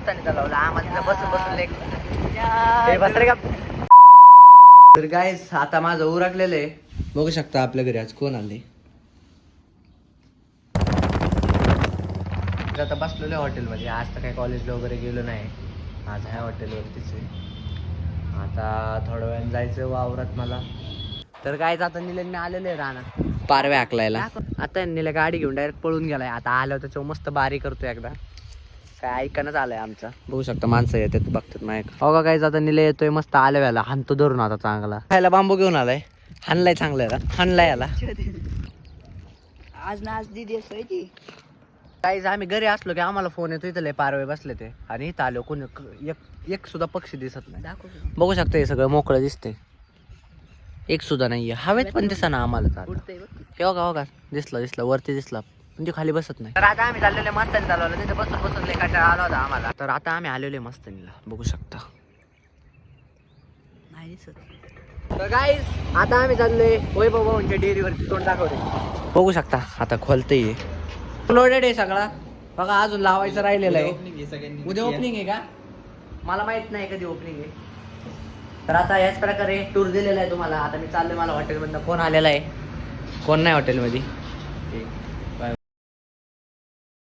मस्तानी चालवलं आम्हाला तिथं बसून बसून बस रे का. तर गाईस आता माझं उरकलेलं आहे. बघू शकता आपल्या घरी आज कोण आले. आता बसलेलो हॉटेलमध्ये. आज तर काही कॉलेजला वगैरे गेलो नाही. आज ह्या हॉटेलवरतीच आहे. आता थोड्या वेळानं जायचं वावरात मला. तर गाईच आता निलेंनी आलेले आहे रानात पारव्या हाकलायला. आता निले गाडी घेऊन डायरेक्ट पळून गेलाय. आता आल्यावर त्याच्यावर मस्त बारी करतोय एकदा. काय ऐकणच आलंय आमचा. बघू शकता माणसं येतात बघतात मायक. हो का गाईच आता निले येतोय मस्त आल्याला हाणतो धरून. आता चांगला खायला बांबू घेऊन आलाय. हाणलाय चांगला याला. हाणलाय याला आज ना आज दीदी असतोय ती. काहीच आम्ही घरी असलो की आम्हाला फोन येतो इथं लय पारवे बसले ते. आणि इथं आलो कोणी एक सुद्धा पक्षी दिसत नाही. बघू शकता हे सगळं मोकळं दिसते. एक सुद्धा नाहीये. हवेत पण दिसा ना आम्हाला. हो का दिसला वरती दिसला पण ते खाली बसत नाही. तर आता आम्ही चाललेले मस्तानी चालवलं. तिथे बसून बसून लय कंटाळा आला होता आम्हाला. तर आता आम्ही आलेले मस्तानीला बघू शकता. नाही दिसत. तर गाईस आता आम्ही चाललोय वैभव भाऊंच्या डेअरीवरती. तोंड दाखवते बघू शकता. आता खोलतंय लोडेड आहे सगळा. बघा अजून लावायचं राहिलेलं आहे. उद्या ओपनिंग आहे का मला माहित नाही कधी ओपनिंग आहे. तर आता याच प्रकारे टूर दिलेला आहे तुम्हाला. आता मी चाललोय. मला हॉटेलमधनं फोन आलेला आहे. कोण नाही हॉटेलमध्ये.